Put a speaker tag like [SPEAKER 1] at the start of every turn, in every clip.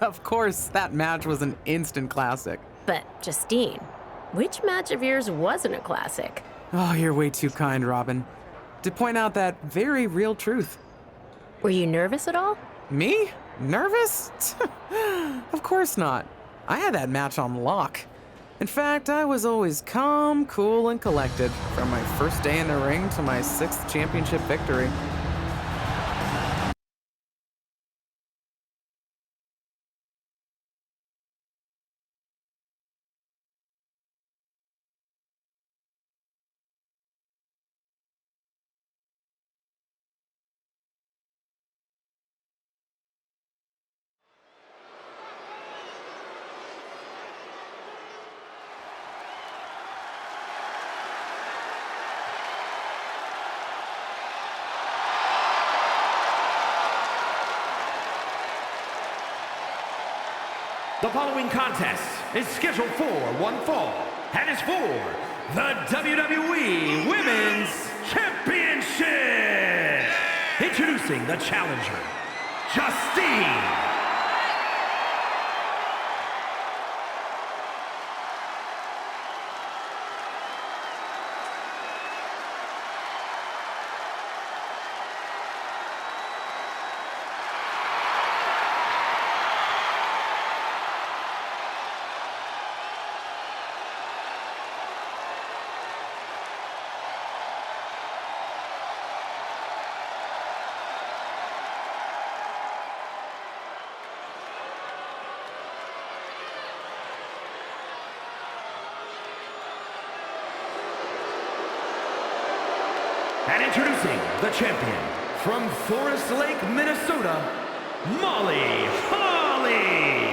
[SPEAKER 1] Of course, that match was an instant classic.
[SPEAKER 2] But, Justine, which match of yours wasn't a classic?
[SPEAKER 1] Oh, you're way too kind, Robin. To point out that very real truth.
[SPEAKER 2] Were you nervous at all?
[SPEAKER 1] Me? Nervous? Of course not. I had that match on lock. In fact, I was always calm, cool, and collected from my first day in the ring to my sixth championship victory.
[SPEAKER 3] The following contest is scheduled for one fall and is for the WWE Women's Championship. Introducing the challenger, Justine. And introducing the champion from Forest Lake, Minnesota, Molly Holly.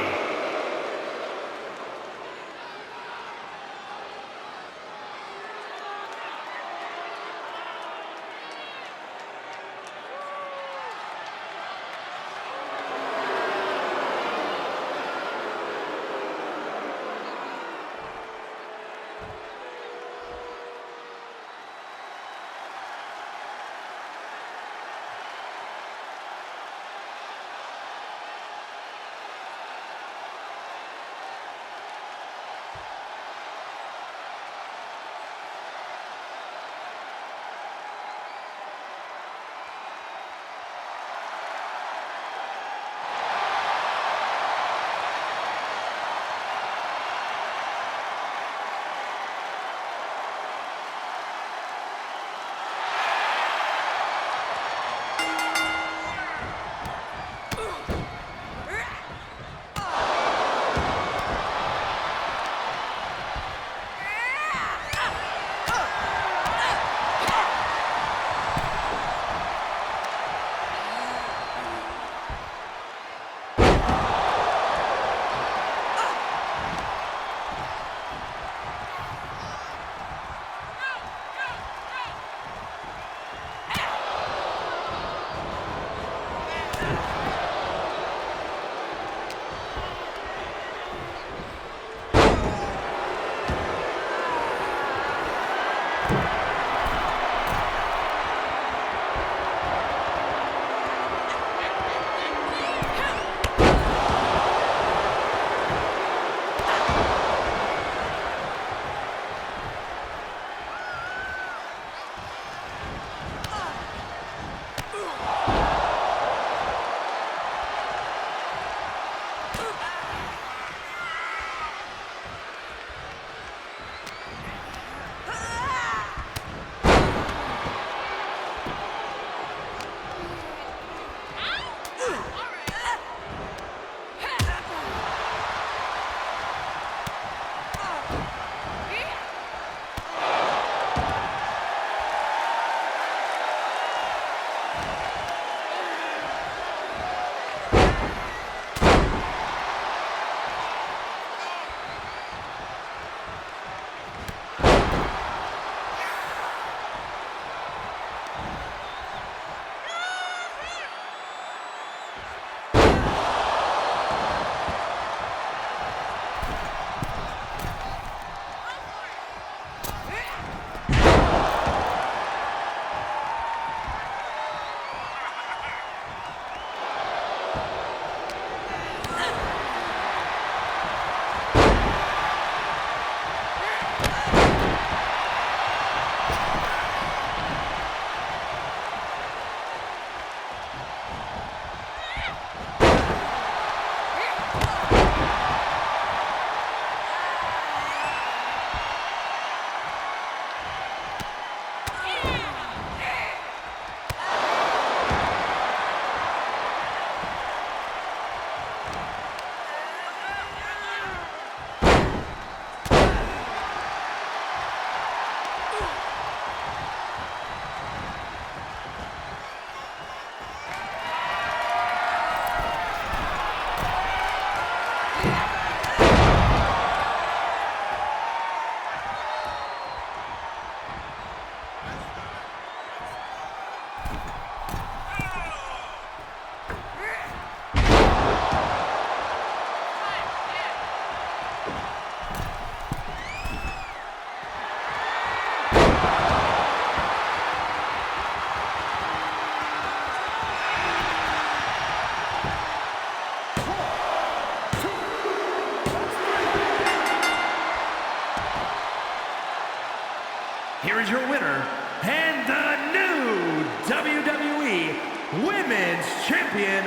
[SPEAKER 3] here is your winner, and the new WWE Women's Champion,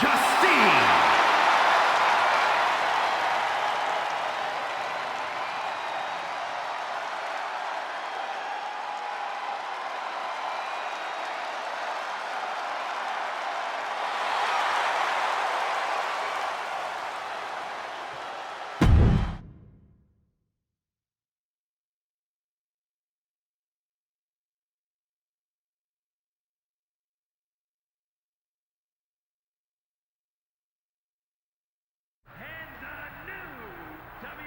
[SPEAKER 3] Justine.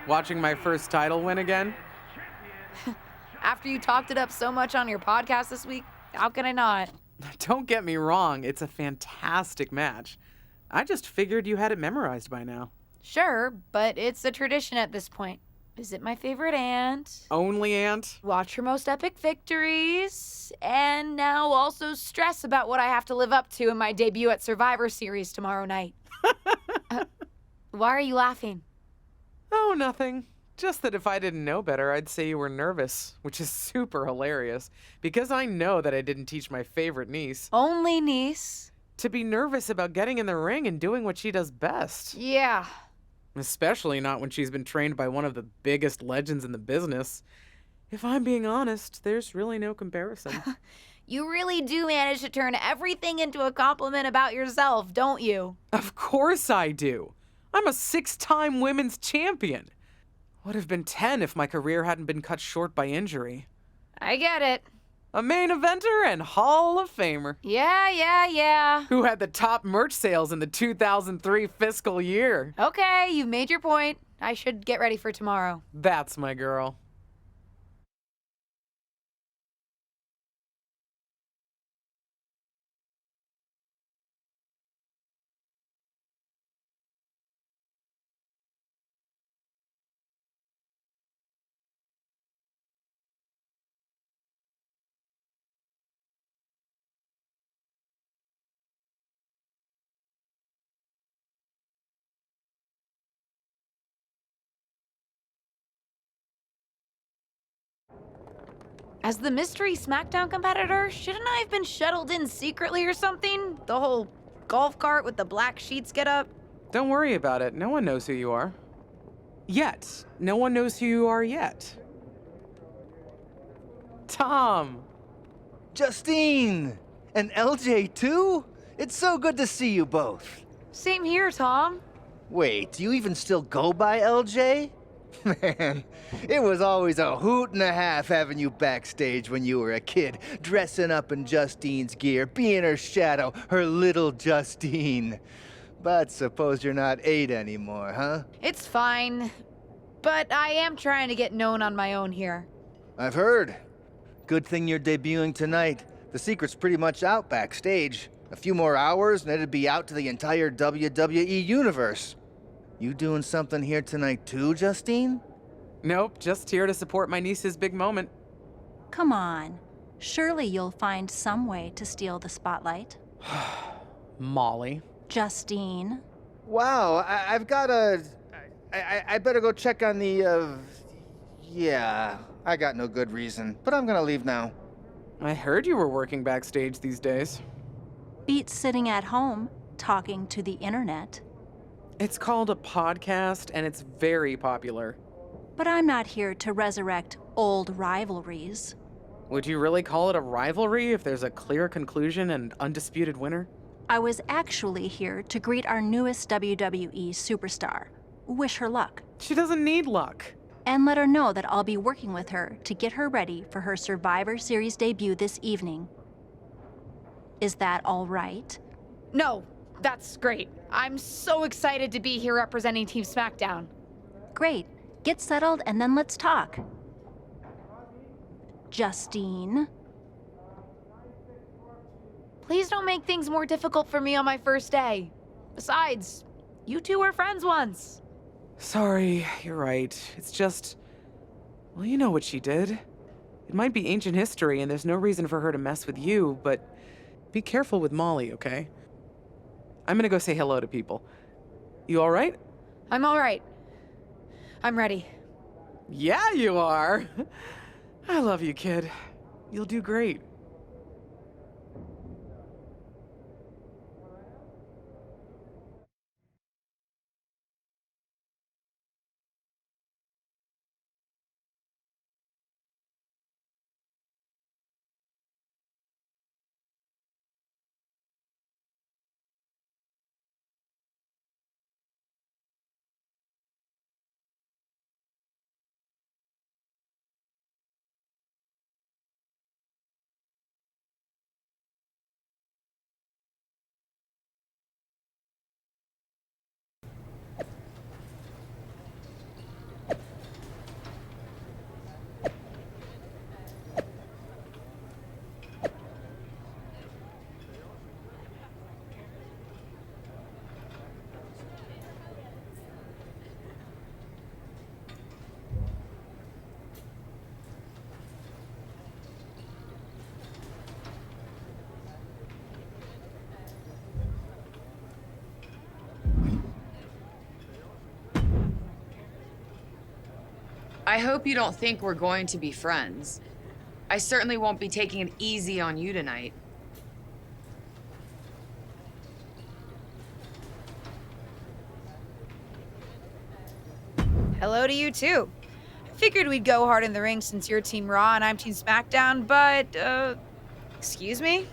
[SPEAKER 1] Watching my first title win again?
[SPEAKER 4] After you talked it up so much on your podcast this week, how can I not?
[SPEAKER 1] Don't get me wrong, it's a fantastic match. I just figured you had it memorized by now.
[SPEAKER 4] Sure, but it's a tradition at this point. Visit my favorite aunt.
[SPEAKER 1] Only aunt?
[SPEAKER 4] Watch her most epic victories. And now also stress about what I have to live up to in my debut at Survivor Series tomorrow night. Why are you laughing?
[SPEAKER 1] Oh, nothing. Just that if I didn't know better, I'd say you were nervous, which is super hilarious, because I know that I didn't teach my favorite niece
[SPEAKER 4] Only niece.
[SPEAKER 1] to be nervous about getting in the ring and doing what she does best.
[SPEAKER 4] Yeah.
[SPEAKER 1] Especially not when she's been trained by one of the biggest legends in the business. If I'm being honest, there's really no comparison.
[SPEAKER 4] You really do manage to turn everything into a compliment about yourself, don't you?
[SPEAKER 1] Of course I do. I'm a 6-time women's champion. Would have been 10 if my career hadn't been cut short by injury.
[SPEAKER 4] I get it.
[SPEAKER 1] A main eventer and Hall of Famer.
[SPEAKER 4] Yeah.
[SPEAKER 1] Who had the top merch sales in the 2003 fiscal year.
[SPEAKER 4] Okay, you've made your point. I should get ready for tomorrow.
[SPEAKER 1] That's my girl.
[SPEAKER 4] As the mystery SmackDown competitor, shouldn't I have been shuttled in secretly or something? The whole golf cart with the black sheets get up?
[SPEAKER 1] Don't worry about it. No one knows who you are. Yet. No one knows who you are yet. Tom!
[SPEAKER 5] Justine! And LJ too? It's so good to see you both.
[SPEAKER 4] Same here, Tom.
[SPEAKER 5] Wait, do you even still go by LJ? Man, it was always a hoot and a half having you backstage when you were a kid, dressing up in Justine's gear, being her shadow, her little Justine. But suppose you're not 8 anymore, huh?
[SPEAKER 4] It's fine. But I am trying to get known on my own here.
[SPEAKER 5] I've heard. Good thing you're debuting tonight. The secret's pretty much out backstage. A few more hours and it'd be out to the entire WWE universe. You doing something here tonight too, Justine?
[SPEAKER 1] Nope, just here to support my niece's big moment.
[SPEAKER 6] Come on. Surely you'll find some way to steal the spotlight.
[SPEAKER 1] Molly.
[SPEAKER 6] Justine.
[SPEAKER 5] Wow, I've got a... I better go check on the, Yeah, I got no good reason, but I'm gonna leave now.
[SPEAKER 1] I heard you were working backstage these days.
[SPEAKER 6] Beats sitting at home, talking to the internet.
[SPEAKER 1] It's called a podcast, and it's very popular.
[SPEAKER 6] But I'm not here to resurrect old rivalries.
[SPEAKER 1] Would you really call it a rivalry if there's a clear conclusion and undisputed winner?
[SPEAKER 6] I was actually here to greet our newest WWE superstar, wish her luck,
[SPEAKER 1] She doesn't need luck.
[SPEAKER 6] and let her know that I'll be working with her to get her ready for her Survivor Series debut this evening. Is that all right?
[SPEAKER 4] No, that's great. I'm so excited to be here representing Team SmackDown.
[SPEAKER 6] Great. Get settled and then let's talk. Justine.
[SPEAKER 4] Please don't make things more difficult for me on my first day. Besides, you two were friends once.
[SPEAKER 1] Sorry, you're right. It's just... Well, you know what she did. It might be ancient history and there's no reason for her to mess with you, but be careful with Molly, okay? I'm gonna go say hello to people. You all right?
[SPEAKER 4] I'm all right. I'm ready.
[SPEAKER 1] Yeah, you are. I love you, kid. You'll do great.
[SPEAKER 7] I hope you don't think we're going to be friends. I certainly won't be taking it easy on you tonight.
[SPEAKER 4] Hello to you, too. I figured we'd go hard in the ring since you're Team Raw and I'm Team SmackDown, but, excuse me?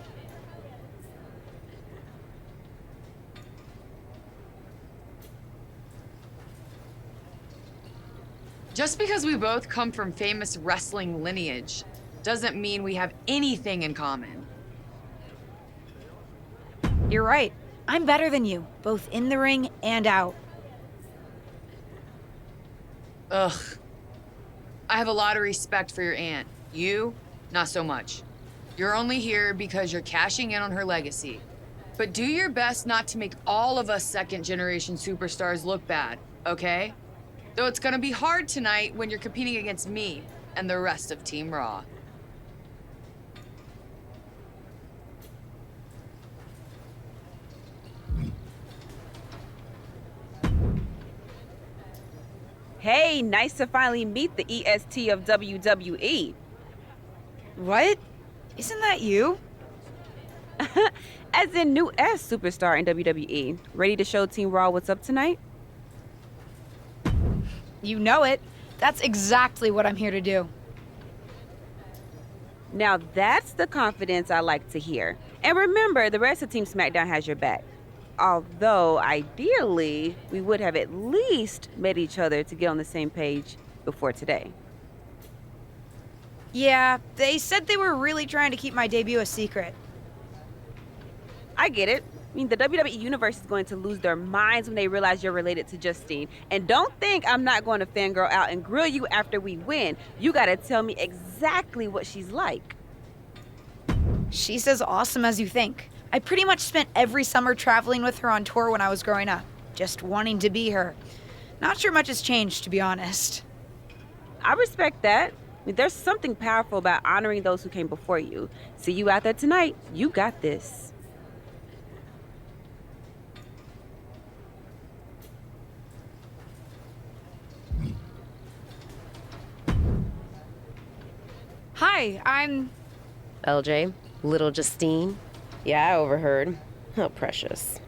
[SPEAKER 7] Just because we both come from famous wrestling lineage doesn't mean we have anything in common.
[SPEAKER 4] You're right. I'm better than you, both in the ring and out.
[SPEAKER 7] Ugh. I have a lot of respect for your aunt. You, not so much. You're only here because you're cashing in on her legacy. But do your best not to make all of us second-generation superstars look bad, okay? Though it's gonna be hard tonight when you're competing against me and the rest of Team Raw.
[SPEAKER 8] Hey, nice to finally meet the EST of WWE.
[SPEAKER 4] What? Isn't that you?
[SPEAKER 8] As in new S superstar in WWE. Ready to show Team Raw what's up tonight?
[SPEAKER 4] You know it. That's exactly what I'm here to do.
[SPEAKER 8] Now that's the confidence I like to hear. And remember, the rest of Team SmackDown has your back. Although, ideally, we would have at least met each other to get on the same page before today.
[SPEAKER 4] Yeah, they said they were really trying to keep my debut a secret.
[SPEAKER 8] I get it. I mean, the WWE Universe is going to lose their minds when they realize you're related to Justine. And don't think I'm not going to fangirl out and grill you after we win. You gotta tell me exactly what she's like.
[SPEAKER 4] She's as awesome as you think. I pretty much spent every summer traveling with her on tour when I was growing up, just wanting to be her. Not sure much has changed, to be honest.
[SPEAKER 8] I respect that. I mean, there's something powerful about honoring those who came before you. See you out there tonight. You got this.
[SPEAKER 4] Hi, I'm...
[SPEAKER 2] LJ, little Justine. Yeah, I overheard. How precious.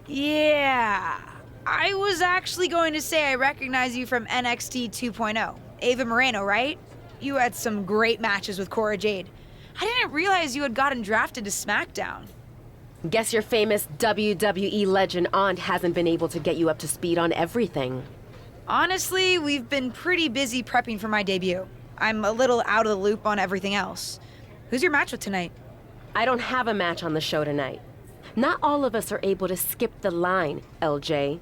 [SPEAKER 4] Yeah. I was actually going to say I recognize you from NXT 2.0. Ava Moreno, right? You had some great matches with Cora Jade. I didn't realize you had gotten drafted to SmackDown.
[SPEAKER 2] Guess your famous WWE legend aunt hasn't been able to get you up to speed on everything.
[SPEAKER 4] Honestly, we've been pretty busy prepping for my debut. I'm a little out of the loop on everything else. Who's your match with tonight?
[SPEAKER 2] I don't have a match on the show tonight. Not all of us are able to skip the line, LJ.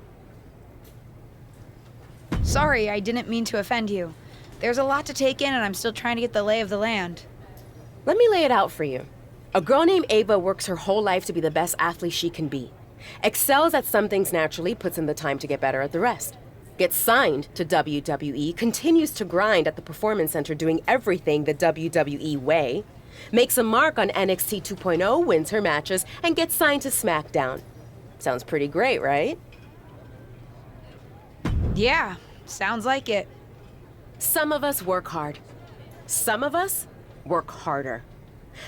[SPEAKER 4] Sorry, I didn't mean to offend you. There's a lot to take in and I'm still trying to get the lay of the land.
[SPEAKER 2] Let me lay it out for you. A girl named Ava works her whole life to be the best athlete she can be. Excels at some things naturally, puts in the time to get better at the rest. Gets signed to WWE, continues to grind at the Performance Center doing everything the WWE way. Makes a mark on NXT 2.0, wins her matches, and gets signed to SmackDown. Sounds pretty great, right?
[SPEAKER 4] Yeah, sounds like it.
[SPEAKER 2] Some of us work hard. Some of us work harder.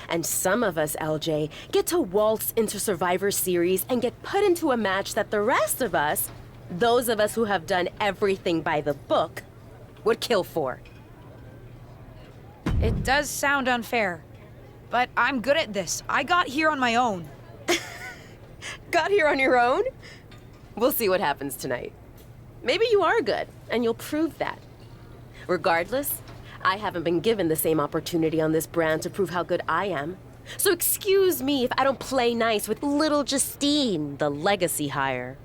[SPEAKER 2] And some of us, LJ, get to waltz into Survivor Series and get put into a match that the rest of us, those of us who have done everything by the book, would kill for.
[SPEAKER 4] It does sound unfair, but I'm good at this. I got here on my own.
[SPEAKER 2] Got here on your own? We'll see what happens tonight. Maybe you are good, and you'll prove that. Regardless, I haven't been given the same opportunity on this brand to prove how good I am. So excuse me if I don't play nice with little Justine, the legacy hire.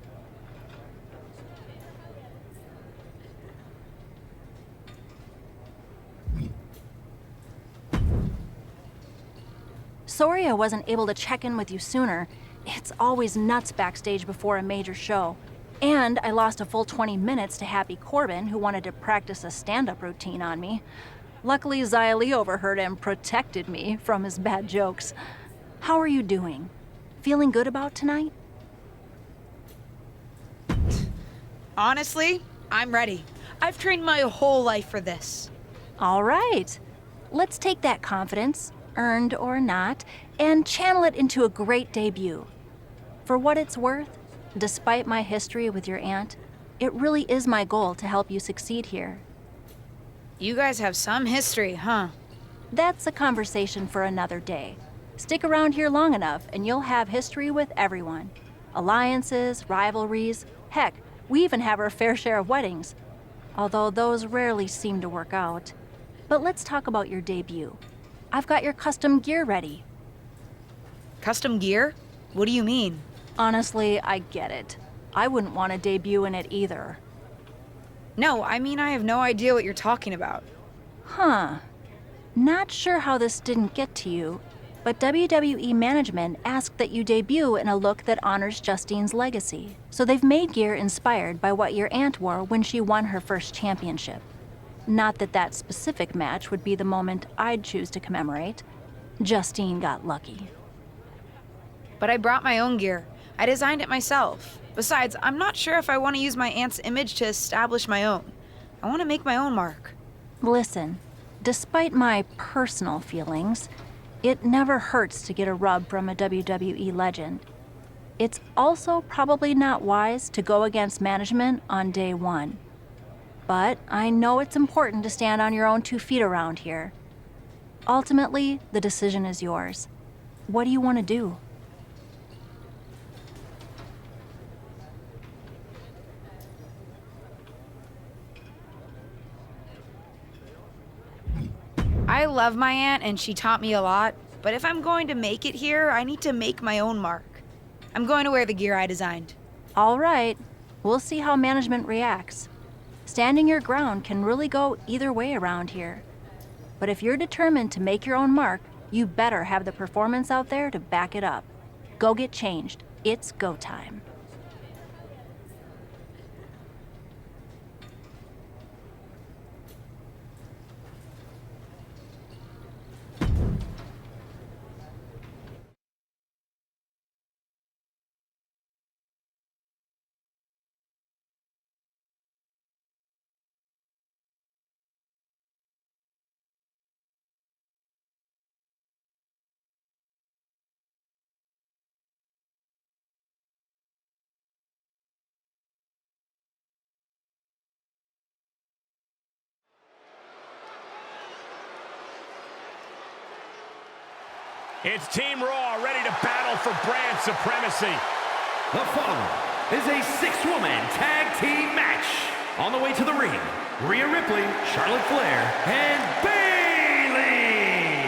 [SPEAKER 6] Sorry I wasn't able to check in with you sooner. It's always nuts backstage before a major show. And I lost a full 20 minutes to Happy Corbin, who wanted to practice a stand-up routine on me. Luckily, Xia Li overheard and protected me from his bad jokes. How are you doing? Feeling good about tonight?
[SPEAKER 4] Honestly, I'm ready. I've trained my whole life for this.
[SPEAKER 6] All right. Let's take that confidence, earned or not, and channel it into a great debut. For what it's worth, despite my history with your aunt, it really is my goal to help you succeed here.
[SPEAKER 4] You guys have some history, huh?
[SPEAKER 6] That's a conversation for another day. Stick around here long enough and you'll have history with everyone. Alliances, rivalries, heck, we even have our fair share of weddings. Although those rarely seem to work out. But let's talk about your debut. I've got your custom gear ready.
[SPEAKER 4] Custom gear? What do you mean?
[SPEAKER 6] Honestly, I get it. I wouldn't want to debut in it either.
[SPEAKER 4] No, I mean I have no idea what you're talking about.
[SPEAKER 6] Huh. Not sure how this didn't get to you, but WWE management asked that you debut in a look that honors Justine's legacy. So they've made gear inspired by what your aunt wore when she won her first championship. Not that that specific match would be the moment I'd choose to commemorate. Justine got lucky.
[SPEAKER 4] But I brought my own gear. I designed it myself. Besides, I'm not sure if I want to use my aunt's image to establish my own. I want to make my own mark.
[SPEAKER 6] Listen, despite my personal feelings, it never hurts to get a rub from a WWE legend. It's also probably not wise to go against management on day one. But I know it's important to stand on your own 2 feet around here. Ultimately, the decision is yours. What do you want to do?
[SPEAKER 4] I love my aunt and she taught me a lot, but if I'm going to make it here, I need to make my own mark. I'm going to wear the gear I designed.
[SPEAKER 6] All right, we'll see how management reacts. Standing your ground can really go either way around here. But if you're determined to make your own mark, you better have the performance out there to back it up. Go get changed. It's go time.
[SPEAKER 3] It's Team Raw ready to battle for brand supremacy. The following is a 6-woman tag team match. On the way to the ring, Rhea Ripley, Charlotte Flair, and Bayley.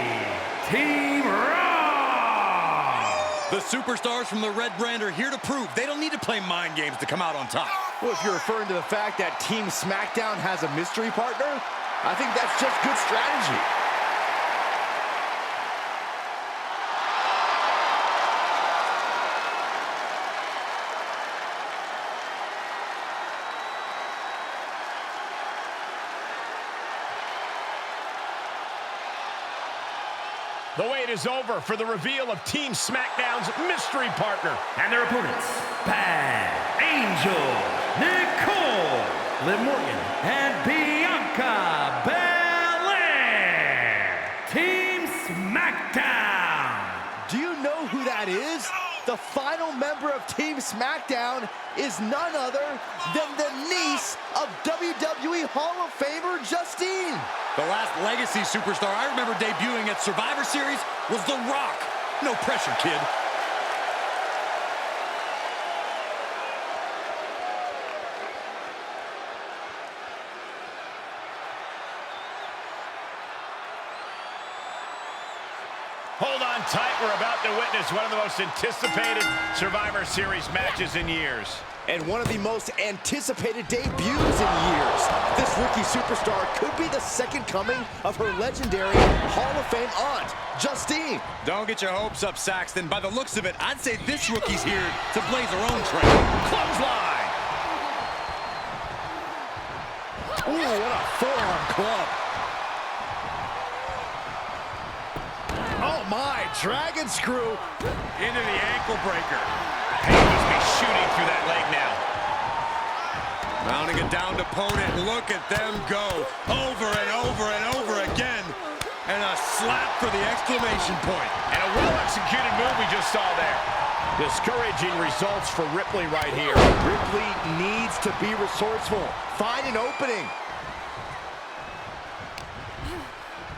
[SPEAKER 3] Team Raw.
[SPEAKER 9] The superstars from the Red Brand are here to prove they don't need to play mind games to come out on top.
[SPEAKER 10] Well, if you're referring to the fact that Team SmackDown has a mystery partner, I think that's just good strategy.
[SPEAKER 3] The wait is over for the reveal of Team SmackDown's mystery partner. And their opponents, Bad Angel, Nicole, Liv Morgan, and Bianca Belair.
[SPEAKER 10] that is? The final member of Team SmackDown is none other than the niece of WWE Hall of Famer Justine.
[SPEAKER 9] The last legacy superstar I remember debuting at Survivor Series was The Rock. No pressure, kid.
[SPEAKER 3] Hold on tight. We're about to witness one of the most anticipated Survivor Series matches in years.
[SPEAKER 10] And one of the most anticipated debuts in years. This rookie superstar could be the second coming of her legendary Hall of Fame aunt, Justine.
[SPEAKER 9] Don't get your hopes up, Saxton. By the looks of it, I'd say this rookie's here to blaze her own trail.
[SPEAKER 3] Clothesline.
[SPEAKER 10] Ooh, what a forearm club. Oh my, dragon screw.
[SPEAKER 3] Into the ankle breaker. Pain must be shooting through that leg now.
[SPEAKER 9] Mounting a downed opponent. Look at them go. Over and over and over again. And a slap for the exclamation point.
[SPEAKER 3] And a well-executed move we just saw there. Discouraging results for Ripley right here.
[SPEAKER 10] Ripley needs to be resourceful. Find an opening.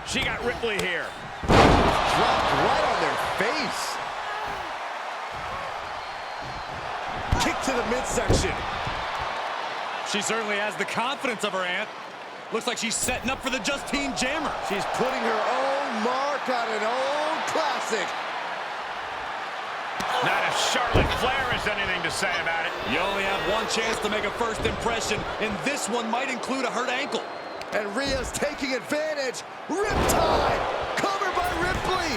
[SPEAKER 3] She got Ripley here.
[SPEAKER 10] Dropped right on their face. Kick to the midsection.
[SPEAKER 9] She certainly has the confidence of her aunt. Looks like she's setting up for the Justine Jammer.
[SPEAKER 10] She's putting her own mark on an old classic.
[SPEAKER 3] Not if Charlotte Flair has anything to say about it.
[SPEAKER 9] You only have one chance to make a first impression, and this one might include a hurt ankle.
[SPEAKER 10] And Rhea's taking advantage. Riptide! Covered by Ripley!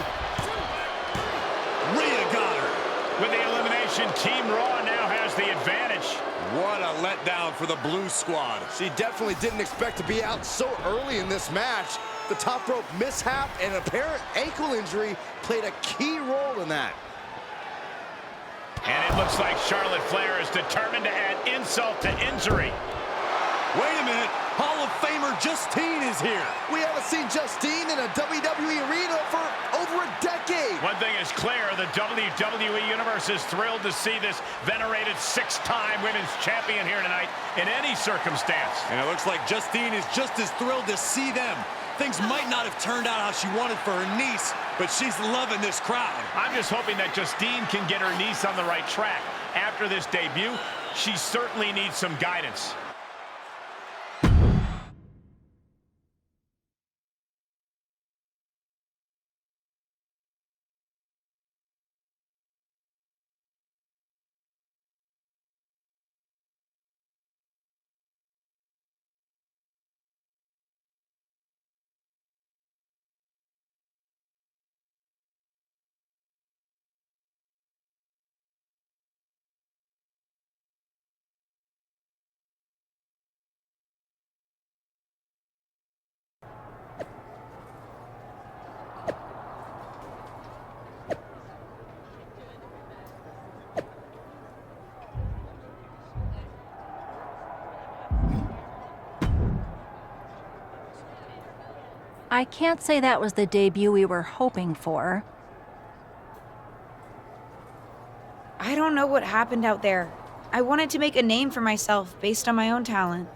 [SPEAKER 9] Rhea got her.
[SPEAKER 3] With the elimination, Team Raw now has the advantage.
[SPEAKER 9] What a letdown for the Blue Squad.
[SPEAKER 10] She definitely didn't expect to be out so early in this match. The top rope mishap and apparent ankle injury played a key role in that.
[SPEAKER 3] And it looks like Charlotte Flair is determined to add insult to injury.
[SPEAKER 9] Wait a minute. Hall of Famer Justine is here.
[SPEAKER 10] We haven't seen Justine in a WWE arena for over a decade.
[SPEAKER 3] One thing is clear, the WWE Universe is thrilled to see this venerated six-time women's champion here tonight in any circumstance.
[SPEAKER 9] And it looks like Justine is just as thrilled to see them. Things might not have turned out how she wanted for her niece, but she's loving this crowd.
[SPEAKER 3] I'm just hoping that Justine can get her niece on the right track. After this debut, she certainly needs some guidance.
[SPEAKER 6] I can't say that was the debut we were hoping for.
[SPEAKER 4] I don't know what happened out there. I wanted to make a name for myself based on my own talent.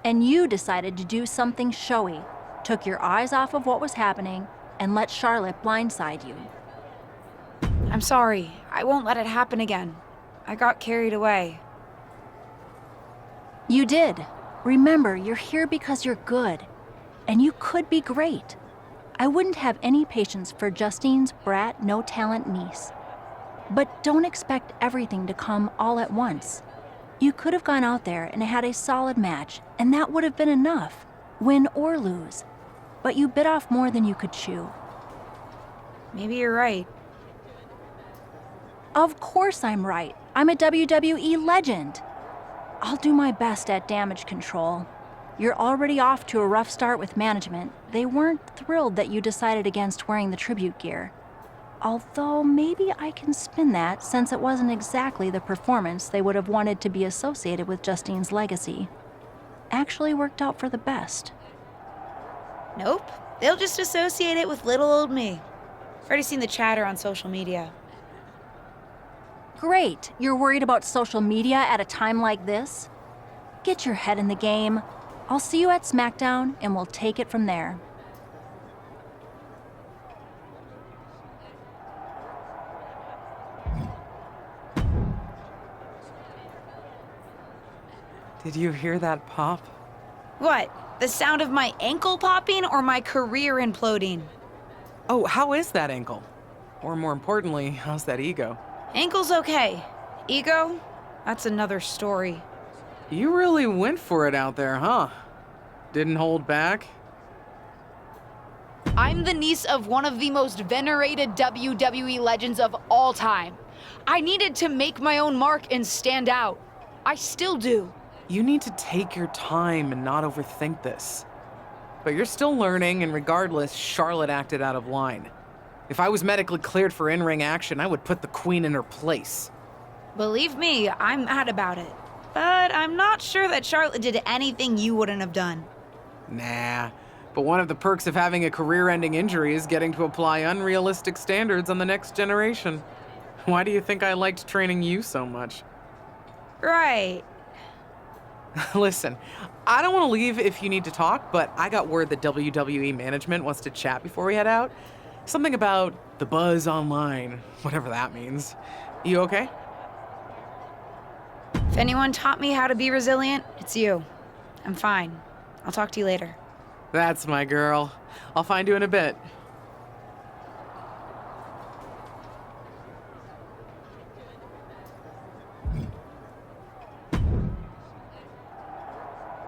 [SPEAKER 6] And you decided to do something showy, took your eyes off of what was happening, and let Charlotte blindside you.
[SPEAKER 4] I'm sorry. I won't let it happen again. I got carried away.
[SPEAKER 6] You did. Remember, you're here because you're good. And you could be great. I wouldn't have any patience for Justine's brat, no-talent niece. But don't expect everything to come all at once. You could have gone out there and had a solid match, and that would have been enough, win or lose. But you bit off more than you could chew.
[SPEAKER 4] Maybe you're right.
[SPEAKER 6] Of course I'm right. I'm a WWE legend. I'll do my best at damage control. You're already off to a rough start with management. They weren't thrilled that you decided against wearing the tribute gear. Although maybe I can spin that since it wasn't exactly the performance they would have wanted to be associated with Justine's legacy. Actually worked out for the best.
[SPEAKER 4] Nope. They'll just associate it with little old me. already seen the chatter on social media.
[SPEAKER 6] Great. You're worried about social media at a time like this? Get your head in the game. I'll see you at SmackDown, and we'll take it from there.
[SPEAKER 1] Did you hear that pop?
[SPEAKER 4] What? The sound of my ankle popping or my career imploding?
[SPEAKER 1] Oh, how is that ankle? Or more importantly, how's that ego?
[SPEAKER 4] Ankle's okay. Ego? That's another story.
[SPEAKER 1] You really went for it out there, huh? Didn't hold back?
[SPEAKER 11] I'm the niece of one of the most venerated WWE legends of all time. I needed to make my own mark and stand out. I still do.
[SPEAKER 1] You need to take your time and not overthink this. But you're still learning, and regardless, Charlotte acted out of line. If I was medically cleared for in-ring action, I would put the queen in her place.
[SPEAKER 4] Believe me, I'm mad about it. But I'm not sure that Charlotte did anything you wouldn't have done.
[SPEAKER 1] Nah, but one of the perks of having a career-ending injury is getting to apply unrealistic standards on the next generation. Why do you think I liked training you so much?
[SPEAKER 4] Right.
[SPEAKER 1] Listen, I don't want to leave if you need to talk, but I got word that WWE management wants to chat before we head out. Something about the buzz online, whatever that means. You okay?
[SPEAKER 4] If anyone taught me how to be resilient, it's you. I'm fine. I'll talk to you later.
[SPEAKER 1] That's my girl. I'll find you in a bit.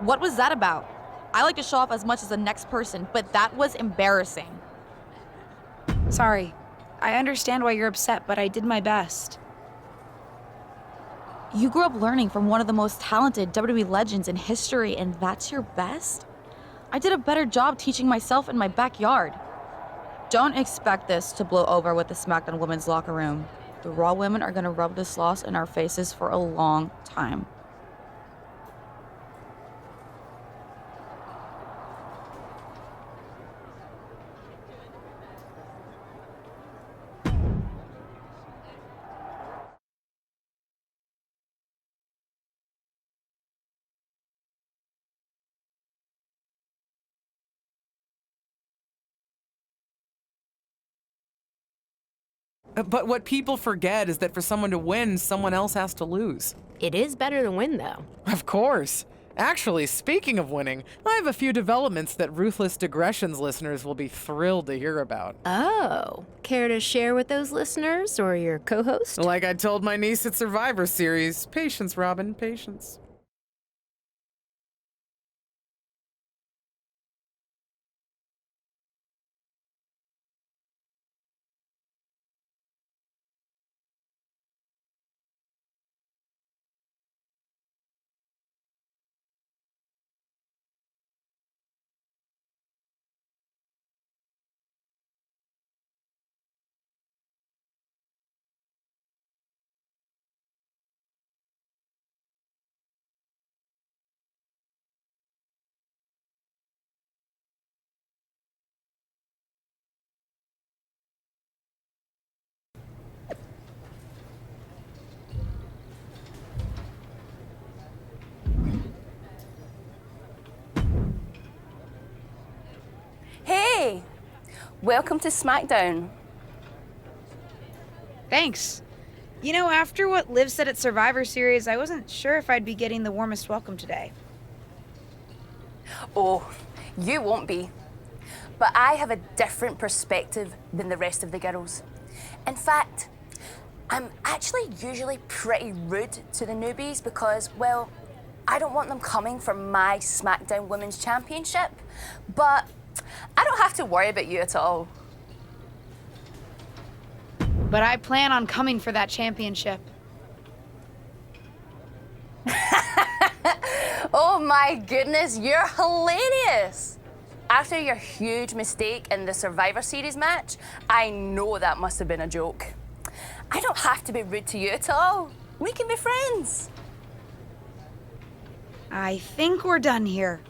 [SPEAKER 12] What was that about? I like to show off as much as the next person, but that was embarrassing.
[SPEAKER 4] Sorry. I understand why you're upset, but I did my best.
[SPEAKER 12] You grew up learning from one of the most talented WWE legends in history, and that's your best? I did a better job teaching myself in my backyard. Don't expect this to blow over with the SmackDown women's locker room. The Raw women are gonna rub this loss in our faces for a long time.
[SPEAKER 1] But what people forget is that for someone to win, someone else has to lose.
[SPEAKER 2] It is better to win, though.
[SPEAKER 1] Of course. Actually, speaking of winning, I have a few developments that Ruthless Digressions listeners will be thrilled to hear about.
[SPEAKER 2] Oh, care to share with those listeners or your co-host?
[SPEAKER 1] Like I told my niece at Survivor Series, patience, Robin, patience.
[SPEAKER 13] Hey, welcome to SmackDown.
[SPEAKER 4] Thanks. You know, after what Liv said at Survivor Series, I wasn't sure if I'd be getting the warmest welcome today.
[SPEAKER 13] Oh, you won't be. But I have a different perspective than the rest of the girls. In fact, I'm actually usually pretty rude to the newbies because, well, I don't want them coming for my SmackDown Women's Championship. But I don't have to worry about you at all.
[SPEAKER 4] But I plan on coming for that championship.
[SPEAKER 13] Oh my goodness, you're hilarious! After your huge mistake in the Survivor Series match, I know that must have been a joke. I don't have to be rude to you at all. We can be friends.
[SPEAKER 4] I think we're done here.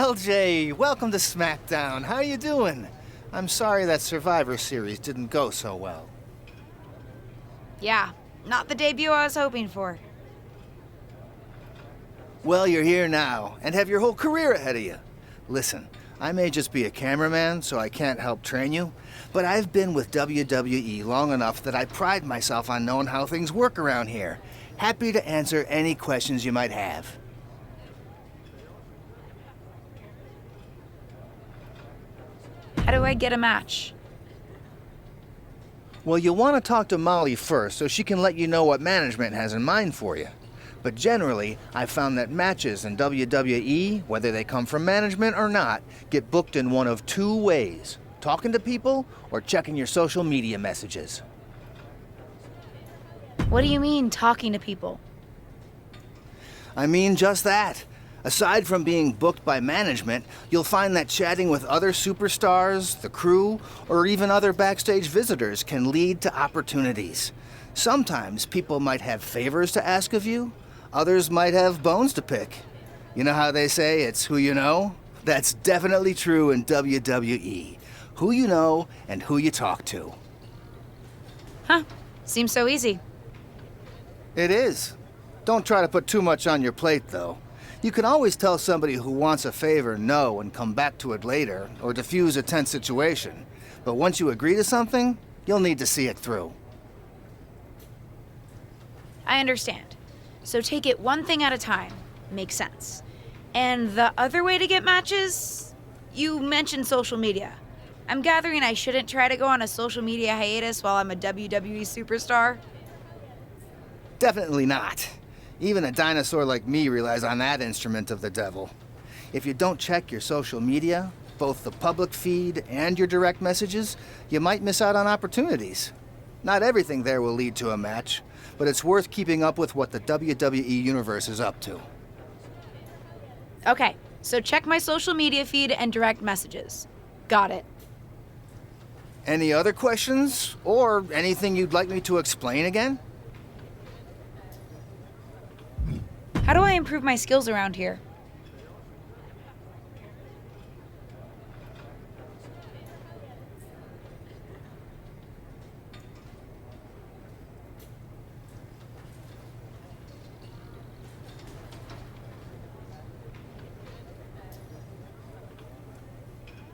[SPEAKER 5] LJ, welcome to SmackDown. How you doing? I'm sorry that Survivor Series didn't go so well.
[SPEAKER 4] Yeah, not the debut I was hoping for.
[SPEAKER 5] Well, you're here now, and have your whole career ahead of you. Listen, I may just be a cameraman, so I can't help train you, but I've been with WWE long enough that I pride myself on knowing how things work around here. Happy to answer any questions you might have.
[SPEAKER 4] How do I get a match?
[SPEAKER 5] Well, you'll want to talk to Molly first so she can let you know what management has in mind for you. But generally, I've found that matches in WWE, whether they come from management or not, get booked in one of two ways: talking to people or checking your social media messages.
[SPEAKER 4] What do you mean, talking to people?
[SPEAKER 5] I mean just that. Aside from being booked by management, you'll find that chatting with other superstars, the crew, or even other backstage visitors can lead to opportunities. Sometimes people might have favors to ask of you, others might have bones to pick. You know how they say it's who you know? That's definitely true in WWE. Who you know and who you talk to.
[SPEAKER 4] Huh, seems so easy.
[SPEAKER 5] It is. Don't try to put too much on your plate, though. You can always tell somebody who wants a favor no and come back to it later, or diffuse a tense situation. But once you agree to something, you'll need to see it through.
[SPEAKER 4] I understand. So take it one thing at a time. Makes sense. And the other way to get matches? You mentioned social media. I'm gathering I shouldn't try to go on a social media hiatus while I'm a WWE superstar?
[SPEAKER 5] Definitely not. Even a dinosaur like me relies on that instrument of the devil. If you don't check your social media, both the public feed and your direct messages, you might miss out on opportunities. Not everything there will lead to a match, but it's worth keeping up with what the WWE Universe is up to.
[SPEAKER 4] Okay, so check my social media feed and direct messages. Got it.
[SPEAKER 5] Any other questions? Or anything you'd like me to explain again?
[SPEAKER 4] How do I improve my skills around here?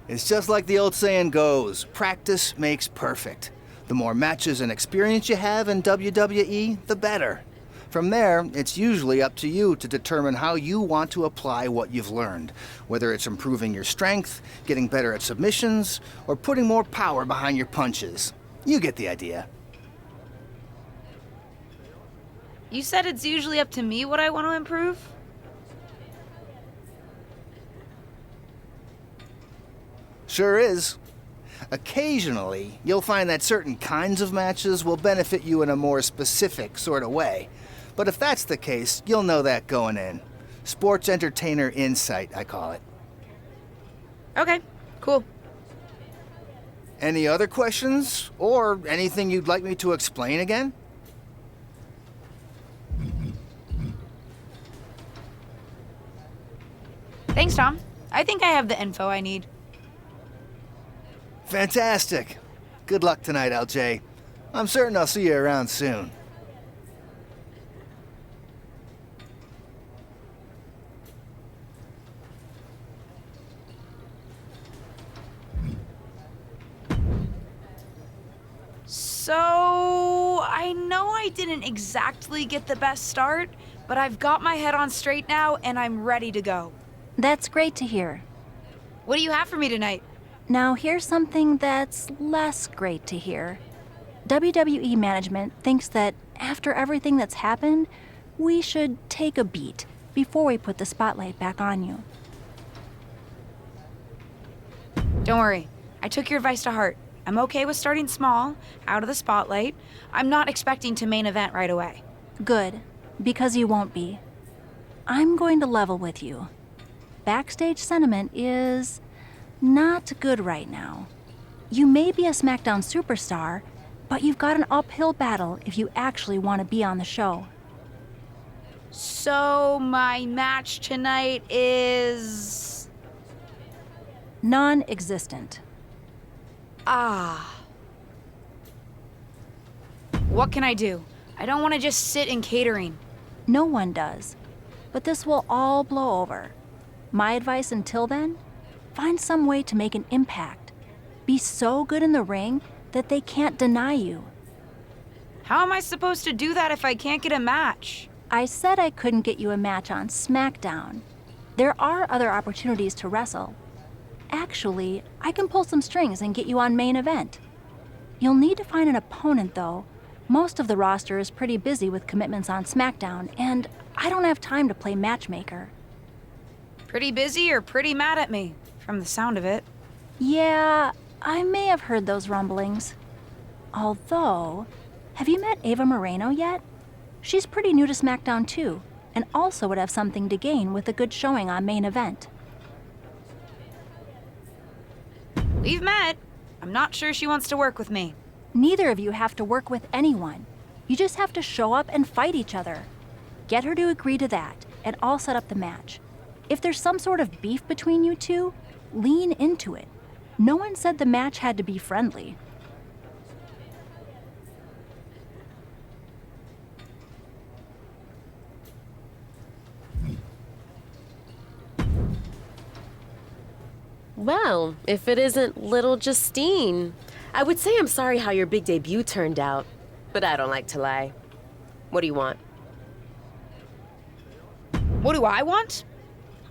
[SPEAKER 5] It's just like the old saying goes, practice makes perfect. The more matches and experience you have in WWE, the better. From there, it's usually up to you to determine how you want to apply what you've learned, whether it's improving your strength, getting better at submissions, or putting more power behind your punches. You get the idea.
[SPEAKER 4] You said it's usually up to me what I want to improve?
[SPEAKER 5] Sure is. Occasionally, you'll find that certain kinds of matches will benefit you in a more specific sort of way. But if that's the case, you'll know that going in. Sports entertainer insight, I call it.
[SPEAKER 4] Okay, cool.
[SPEAKER 5] Any other questions? Or anything you'd like me to explain again?
[SPEAKER 4] Thanks, Tom. I think I have the info I need.
[SPEAKER 5] Fantastic. Good luck tonight, LJ. I'm certain I'll see you around soon.
[SPEAKER 4] So, I know I didn't exactly get the best start, but I've got my head on straight now and I'm ready to go.
[SPEAKER 6] That's great to hear.
[SPEAKER 4] What do you have for me tonight?
[SPEAKER 6] Now, here's something that's less great to hear. WWE management thinks that after everything that's happened, we should take a beat before we put the spotlight back on you.
[SPEAKER 4] Don't worry, I took your advice to heart. I'm okay with starting small, out of the spotlight. I'm not expecting to main event right away.
[SPEAKER 6] Good, because you won't be. I'm going to level with you. Backstage sentiment is not good right now. You may be a SmackDown superstar, but you've got an uphill battle if you actually want to be on the show.
[SPEAKER 4] So, my match tonight is...
[SPEAKER 6] Non-existent.
[SPEAKER 11] Ah. What can I do? I don't want to just sit in catering.
[SPEAKER 6] No one does. But this will all blow over. My advice until then? Find some way to make an impact. Be so good in the ring that they can't deny you.
[SPEAKER 11] How am I supposed to do that if I can't get a match?
[SPEAKER 6] I said I couldn't get you a match on SmackDown. There are other opportunities to wrestle. Actually, I can pull some strings and get you on main event. You'll need to find an opponent, though. Most of the roster is pretty busy with commitments on SmackDown, and I don't have time to play matchmaker.
[SPEAKER 11] Pretty busy or pretty mad at me, from the sound of it.
[SPEAKER 6] Yeah, I may have heard those rumblings. Although, have you met Ava Moreno yet? She's pretty new to SmackDown too, and also would have something to gain with a good showing on main event.
[SPEAKER 11] We've met. I'm not sure she wants to work with me.
[SPEAKER 6] Neither of you have to work with anyone. You just have to show up and fight each other. Get her to agree to that, and I'll set up the match. If there's some sort of beef between you two, lean into it. No one said the match had to be friendly.
[SPEAKER 2] Well, if it isn't little Justine, I would say I'm sorry how your big debut turned out, but I don't like to lie. What do you want?
[SPEAKER 11] What do I want?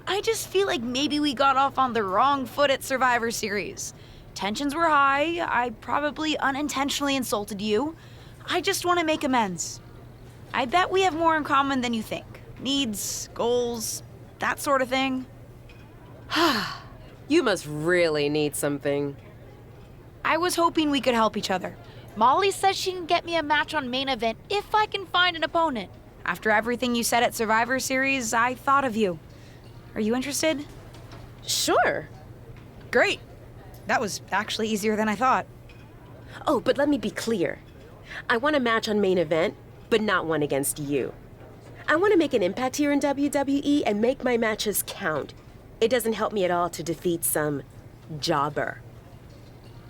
[SPEAKER 11] I just feel like maybe we got off on the wrong foot at Survivor Series. Tensions were high. I probably unintentionally insulted you. I just want to make amends. I bet we have more in common than you think. Needs, goals, that sort of thing.
[SPEAKER 2] You must really need something.
[SPEAKER 11] I was hoping we could help each other. Molly says she can get me a match on main event if I can find an opponent. After everything you said at Survivor Series, I thought of you. Are you interested?
[SPEAKER 2] Sure.
[SPEAKER 11] Great. That was actually easier than I thought.
[SPEAKER 2] Oh, but let me be clear. I want a match on main event, but not one against you. I want to make an impact here in WWE and make my matches count. It doesn't help me at all to defeat some jobber.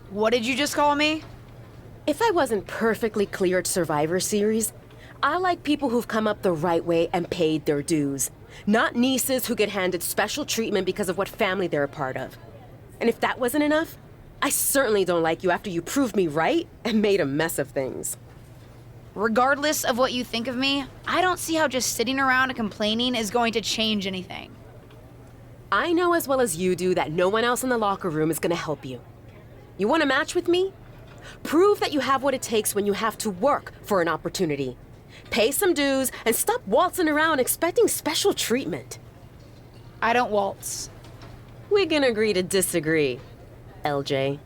[SPEAKER 11] What did you just call me?
[SPEAKER 2] If I wasn't perfectly clear at Survivor Series, I like people who've come up the right way and paid their dues. Not nieces who get handed special treatment because of what family they're a part of. And if that wasn't enough, I certainly don't like you after you proved me right and made a mess of things.
[SPEAKER 11] Regardless of what you think of me, I don't see how just sitting around and complaining is going to change anything.
[SPEAKER 2] I know as well as you do that no one else in the locker room is gonna help you. You want a match with me? Prove that you have what it takes when you have to work for an opportunity. Pay some dues and stop waltzing around expecting special treatment.
[SPEAKER 11] I don't waltz.
[SPEAKER 2] We can agree to disagree, LJ.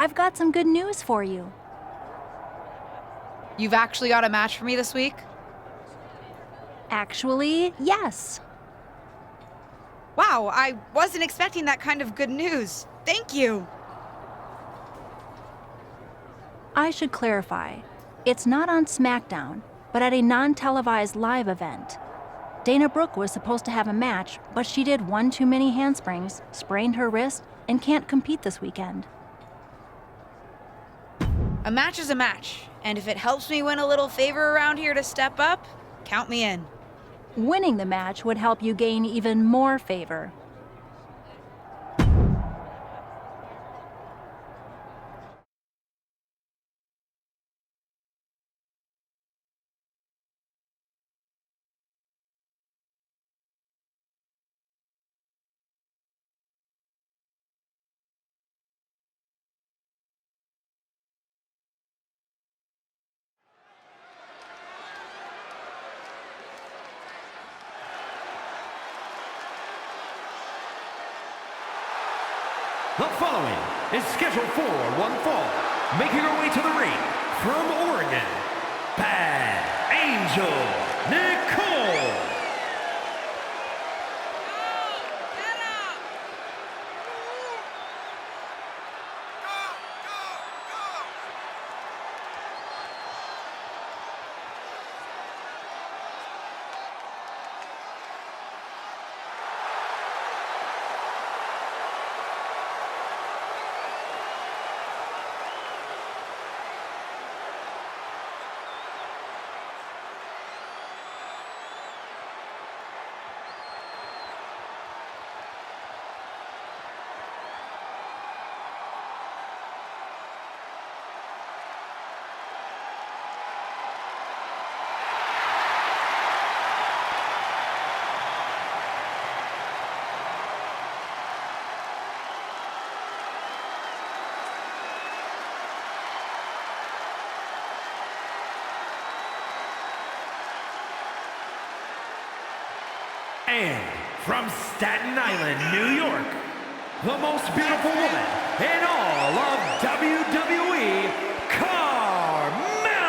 [SPEAKER 6] I've got some good news for you.
[SPEAKER 11] You've actually got a match for me this week?
[SPEAKER 6] Actually, yes.
[SPEAKER 11] Wow, I wasn't expecting that kind of good news. Thank you.
[SPEAKER 6] I should clarify. It's not on SmackDown, but at a non-televised live event. Dana Brooke was supposed to have a match, but she did one too many handsprings, sprained her wrist, and can't compete this weekend.
[SPEAKER 11] A match is a match, and if it helps me win a little favor around here to step up,
[SPEAKER 4] Count me in.
[SPEAKER 6] Winning the match would help you gain even more favor.
[SPEAKER 3] The following is scheduled for one fall, making her way to the ring from Oregon, Bad Angel Nicole. And from Staten Island, New York, the most beautiful woman in all of WWE, Carmella!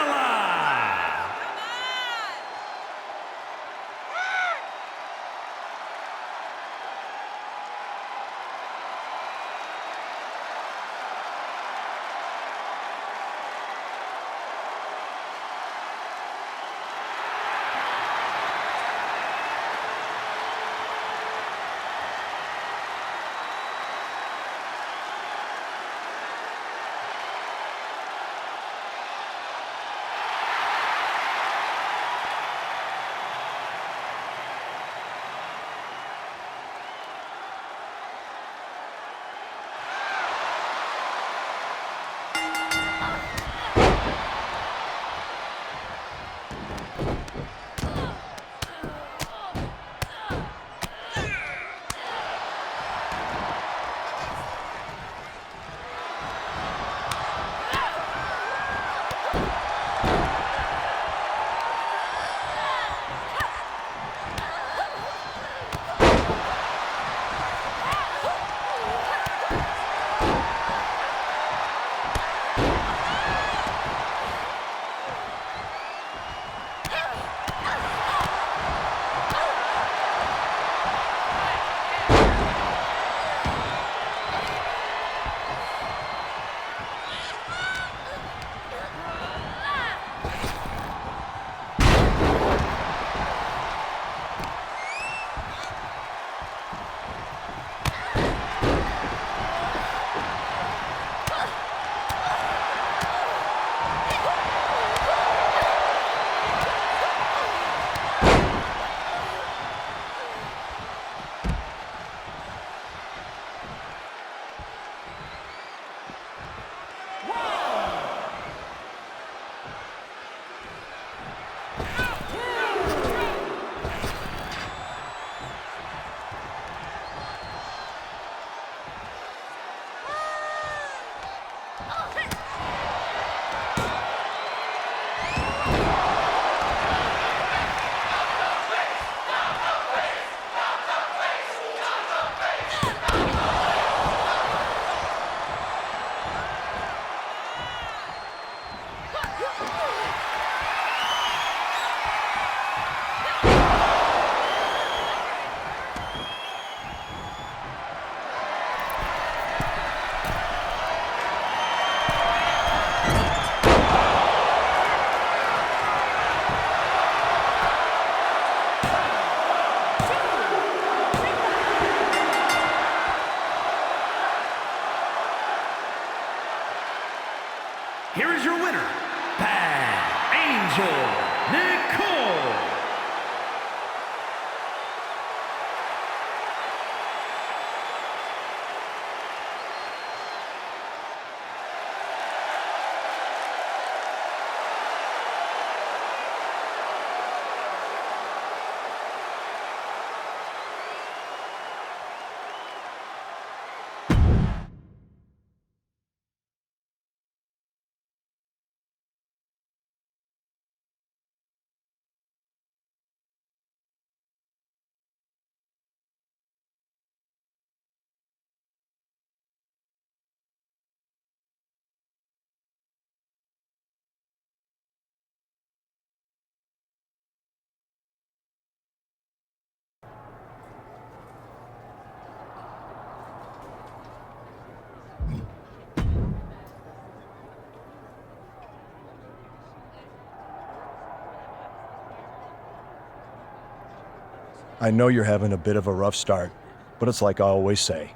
[SPEAKER 14] I know you're having a bit of a rough start, but it's like I always say,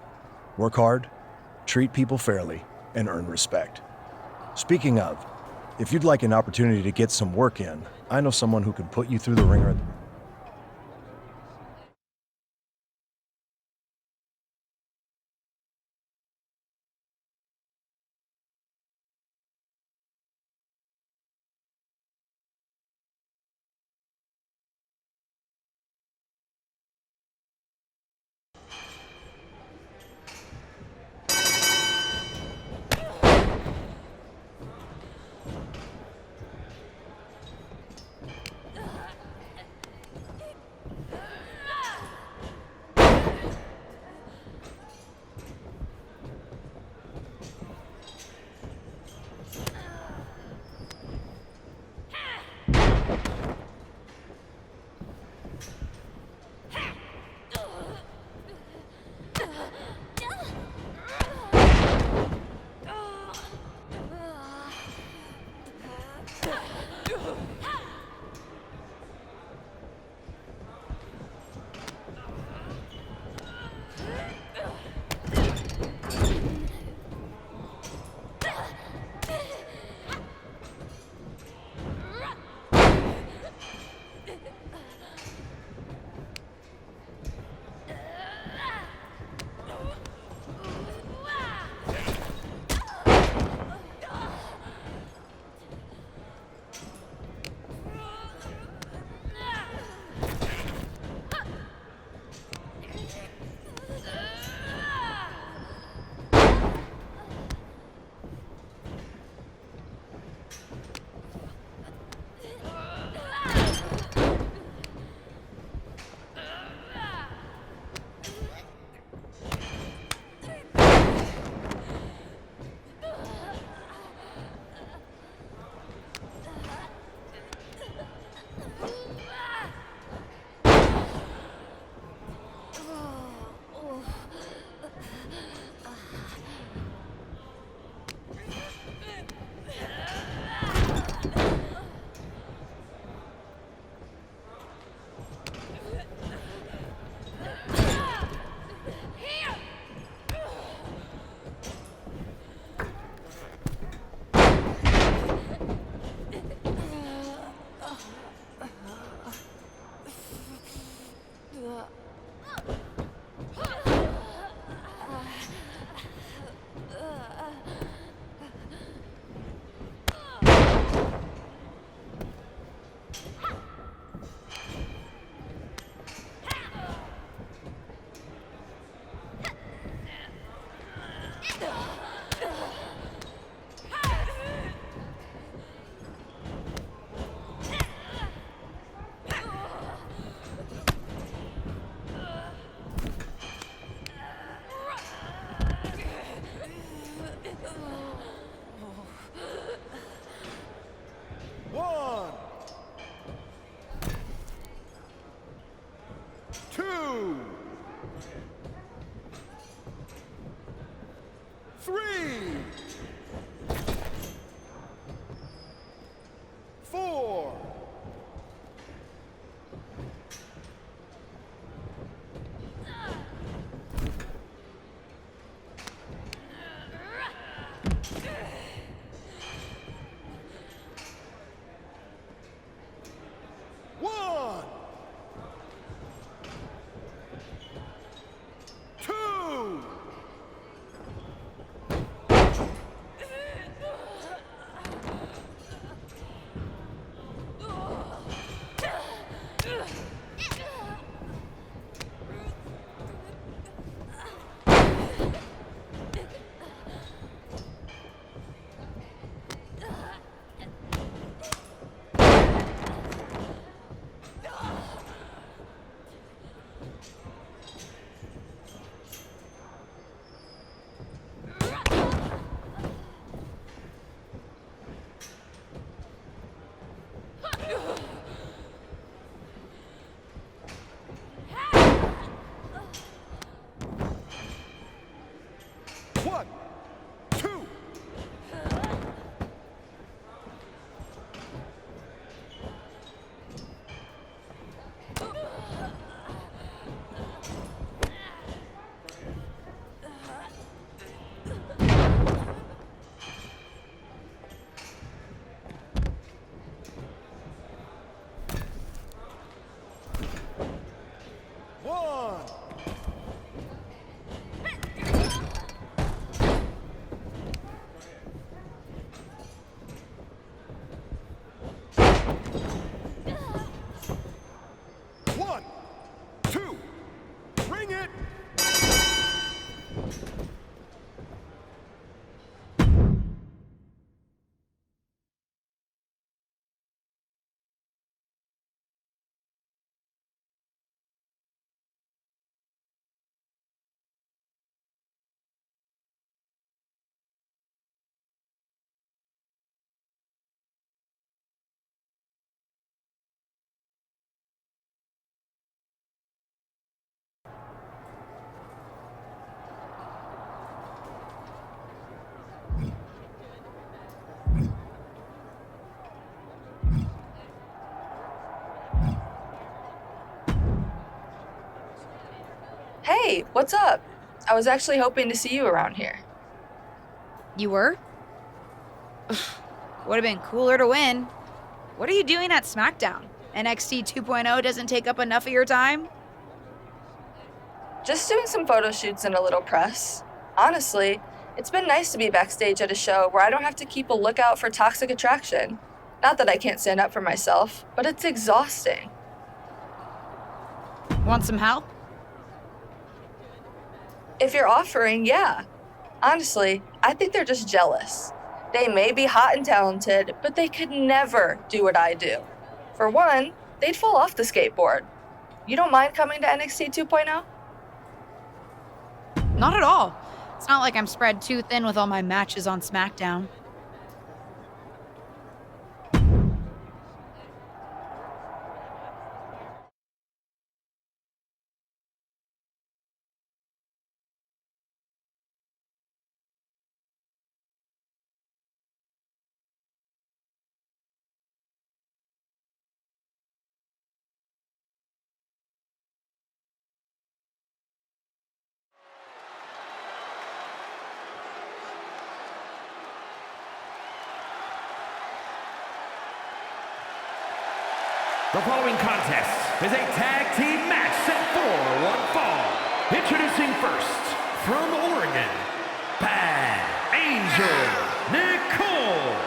[SPEAKER 14] work hard, treat people fairly, and earn respect. Speaking of, if you'd like an opportunity to get some work in, I know someone who can put you through the ringer.
[SPEAKER 15] Hey, what's up? I was actually hoping to see you around here.
[SPEAKER 4] You were? Would have been cooler to win. What are you doing at SmackDown? NXT 2.0 doesn't take up enough of your time?
[SPEAKER 15] Just doing some photo shoots and a little press. Honestly, it's been nice to be backstage at a show where I don't have to keep a lookout for toxic attraction. Not that I can't stand up for myself, but it's exhausting.
[SPEAKER 4] Want some help?
[SPEAKER 15] If you're offering, yeah. Honestly, I think they're just jealous. They may be hot and talented, but they could never do what I do. For one, they'd fall off the skateboard. You don't mind coming to NXT 2.0?
[SPEAKER 4] Not at all. It's not like I'm spread too thin with all my matches on SmackDown.
[SPEAKER 3] The following contest is a tag team match set for one fall. Introducing first, from Oregon, Bad Angel Nicole.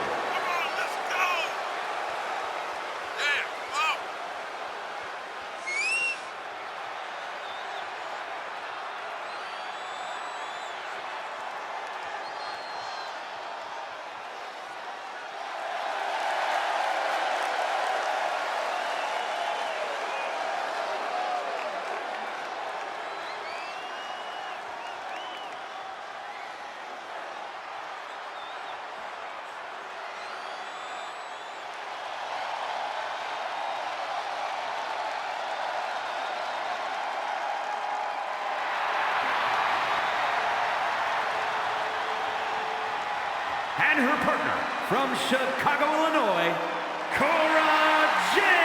[SPEAKER 3] And her partner from Chicago, Illinois, Cora Jade.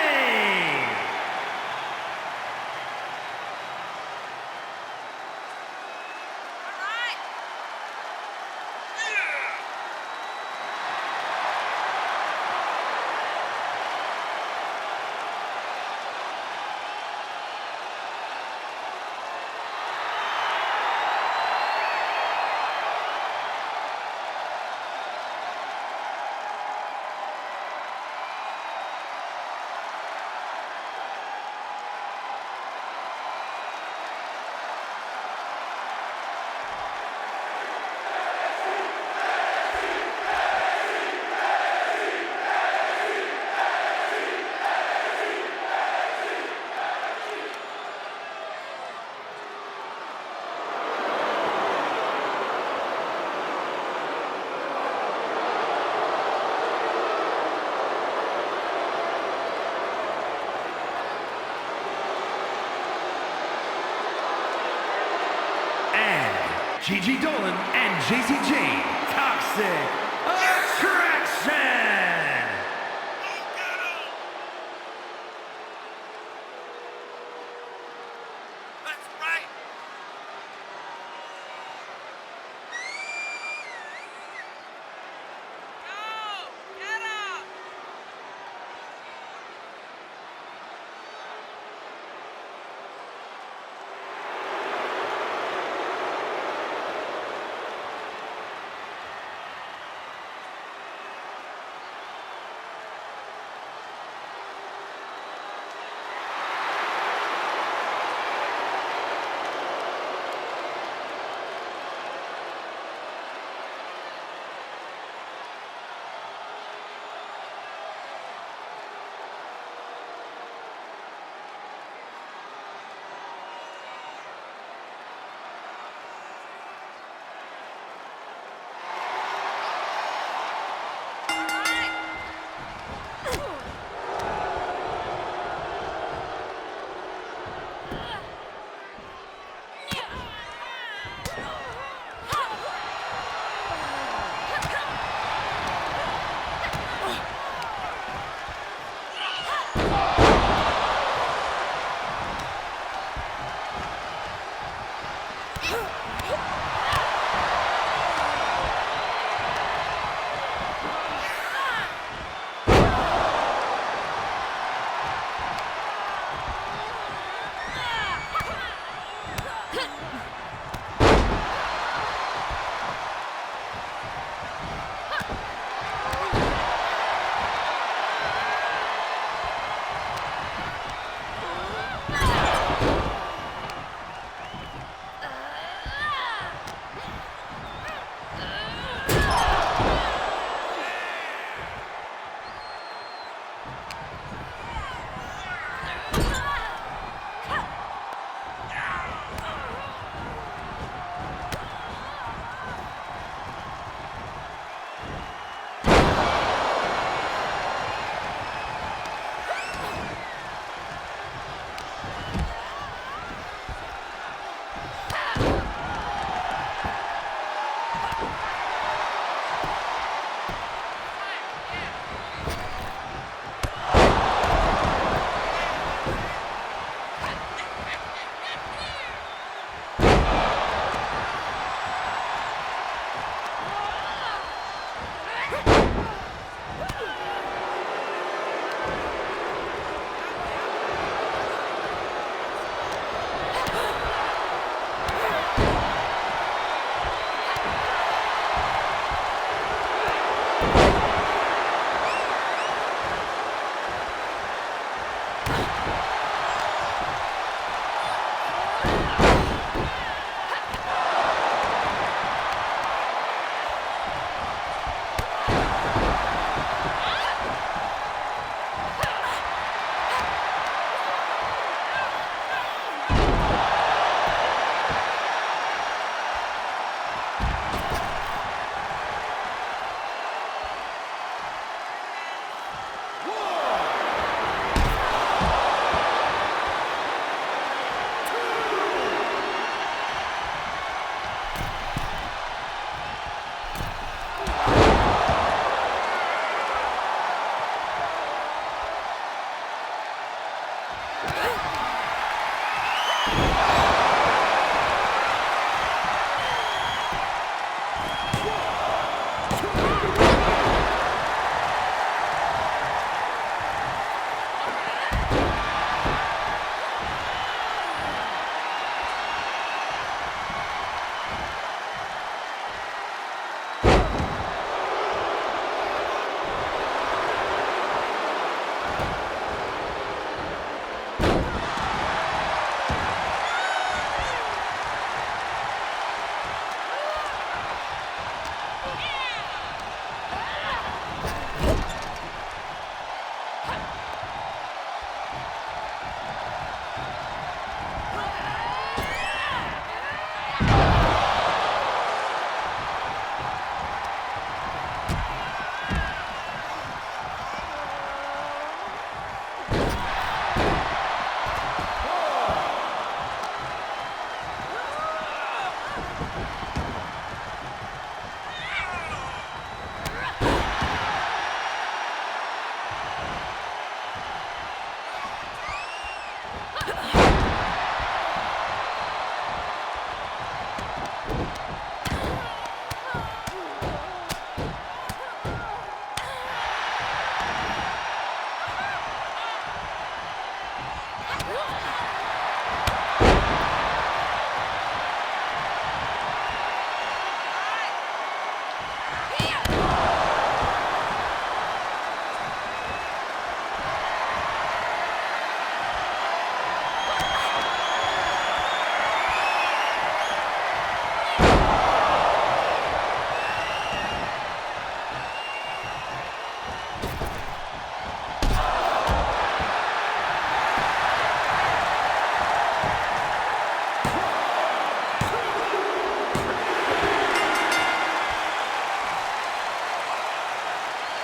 [SPEAKER 3] Gigi Dolan and JC Jane, Toxic Attraction!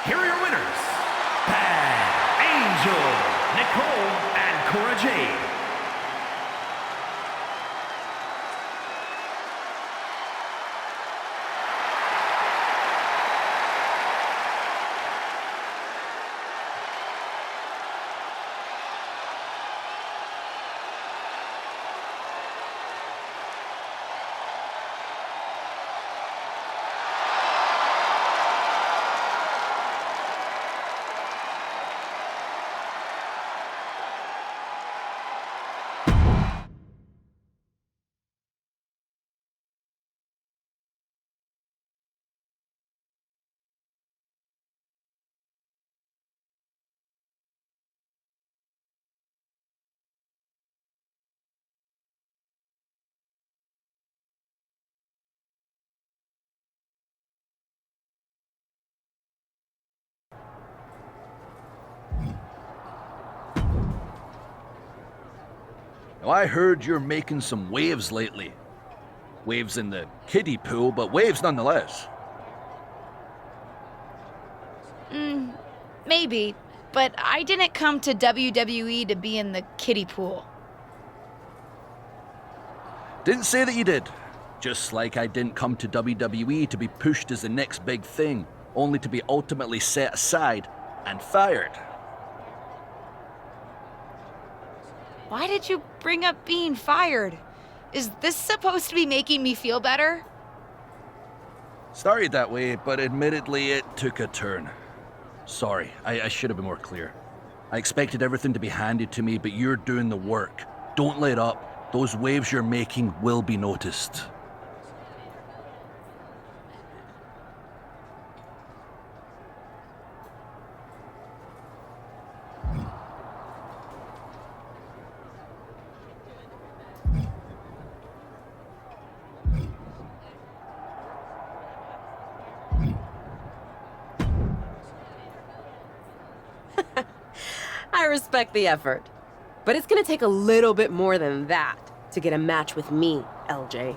[SPEAKER 3] Here are your winners, Bad Angel, Nicole, and Cora Jade.
[SPEAKER 16] Now, I heard you're making some waves lately. Waves in the kiddie pool, but waves nonetheless.
[SPEAKER 11] Maybe, but I didn't come to WWE to be in the kiddie pool.
[SPEAKER 16] Didn't say that you did. Just like I didn't come to WWE to be pushed as the next big thing, only to be ultimately set aside and fired.
[SPEAKER 11] Why did you bring up being fired? Is this supposed to be making me feel better?
[SPEAKER 16] Started that way, but admittedly it took a turn. Sorry, I should have been more clear. I expected everything to be handed to me, but you're doing the work. Don't let up. Those waves you're making will be noticed.
[SPEAKER 2] I respect the effort. But it's gonna take a little bit more than that to get a match with me, LJ.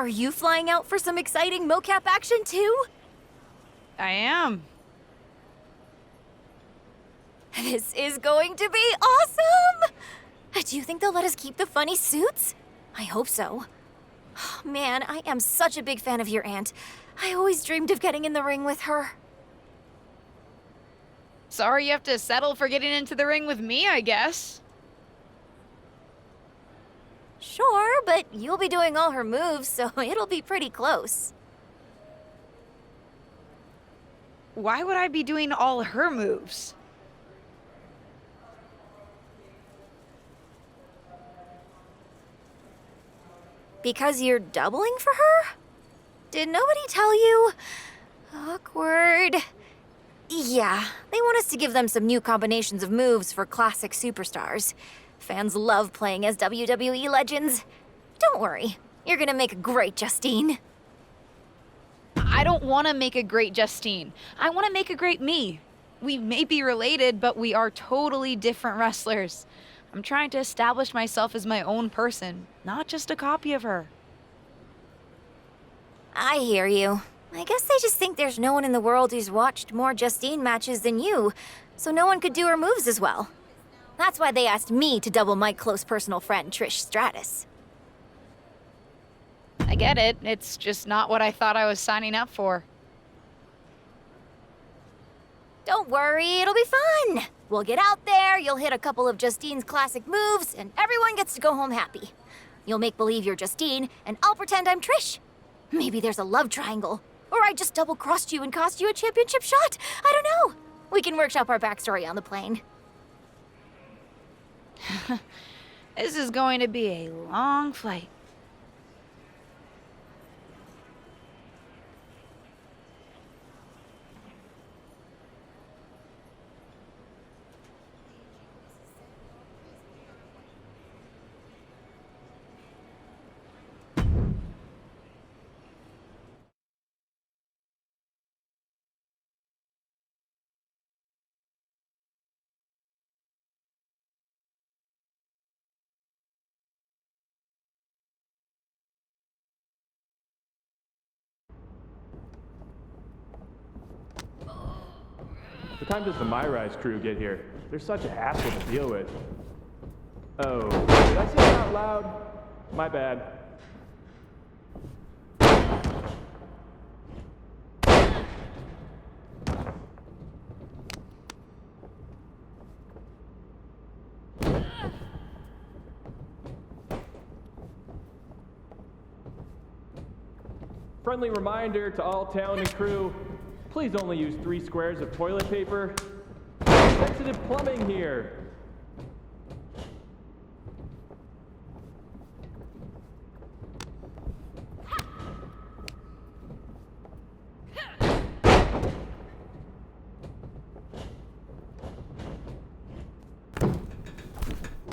[SPEAKER 17] Are you flying out for some exciting mocap action too?
[SPEAKER 4] I am.
[SPEAKER 17] This is going to be awesome! Do you think they'll let us keep the funny suits? I hope so. Man, I am such a big fan of your aunt. I always dreamed of getting in the ring with her.
[SPEAKER 4] Sorry you have to settle for getting into the ring with me, I guess.
[SPEAKER 17] Sure, but you'll be doing all her moves, so it'll be pretty close.
[SPEAKER 4] Why would I be doing all her moves?
[SPEAKER 17] Because you're doubling for her? Did nobody tell you? Awkward. Yeah, they want us to give them some new combinations of moves for classic superstars. Fans love playing as WWE legends. Don't worry, you're gonna make a great Justine.
[SPEAKER 4] I don't want to make a great Justine. I want to make a great me. We may be related, but we are totally different wrestlers. I'm trying to establish myself as my own person, not just a copy of her.
[SPEAKER 17] I hear you. I guess they just think there's no one in the world who's watched more Justine matches than you, so no one could do her moves as well. That's why they asked me to double my close personal friend, Trish Stratus.
[SPEAKER 4] I get it. It's just not what I thought I was signing up for.
[SPEAKER 17] Don't worry, it'll be fun. We'll get out there, you'll hit a couple of Justine's classic moves, and everyone gets to go home happy. You'll make believe you're Justine, and I'll pretend I'm Trish. Maybe there's a love triangle. Or I just double-crossed you and cost you a championship shot. I don't know. We can workshop our backstory on the plane.
[SPEAKER 4] This is going to be a long flight.
[SPEAKER 18] What time does the My Rise crew get here? They're such a hassle to deal with. Oh, did I say that out loud? My bad. Friendly reminder to all town and crew, please only use 3 squares of toilet paper. Sensitive plumbing here.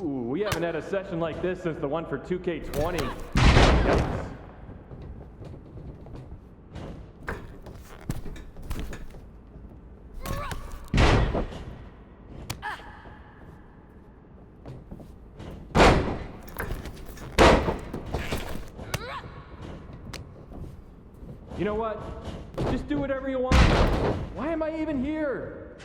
[SPEAKER 18] Ooh, we haven't had a session like this since the one for 2K20. Yikes. You know what? Just do whatever you want. Why am I even here?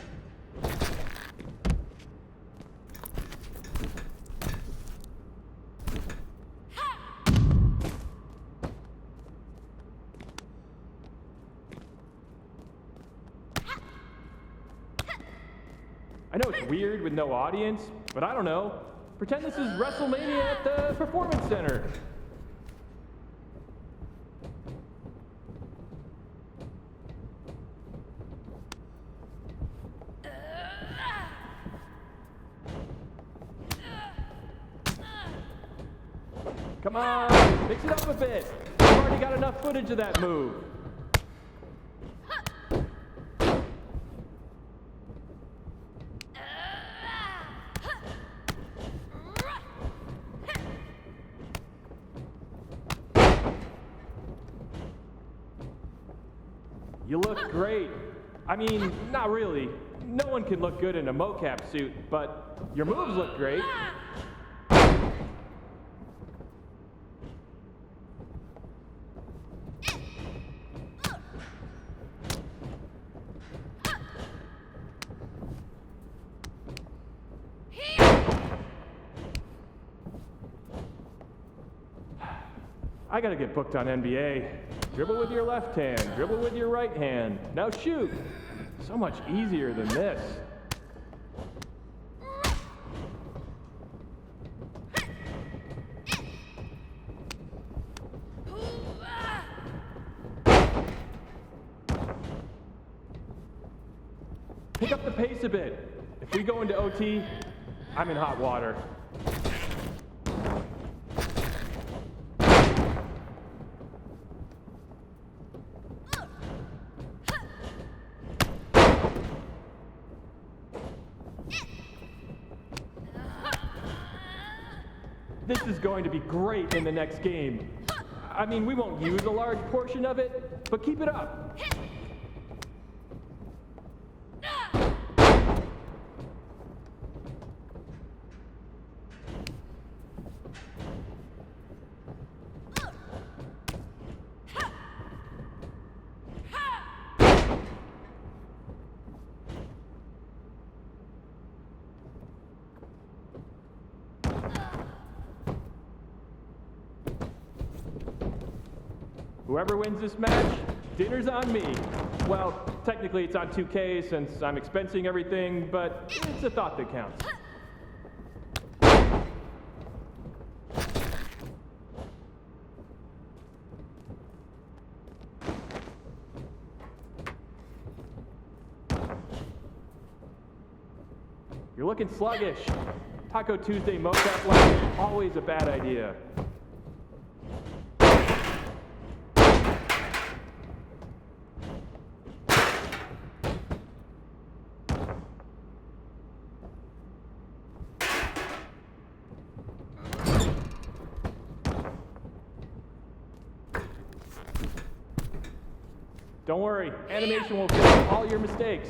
[SPEAKER 18] I know it's weird with no audience, but I don't know. Pretend this is WrestleMania at the Performance Center. Come on, mix it up a bit. We've already got enough footage of that move. You look great. I mean, not really. No one can look good in a mocap suit, but your moves look great. I gotta get booked on NBA. Dribble with your left hand, dribble with your right hand. Now shoot! So much easier than this. Pick up the pace a bit. If we go into OT, I'm in hot water. This is going to be great in the next game. I mean, we won't use a large portion of it, but keep it up. Whoever wins this match, dinner's on me. Well, technically it's on 2K since I'm expensing everything, but it's a thought that counts. You're looking sluggish. Taco Tuesday mocap line, always a bad idea. Don't worry, animation will fix all your mistakes.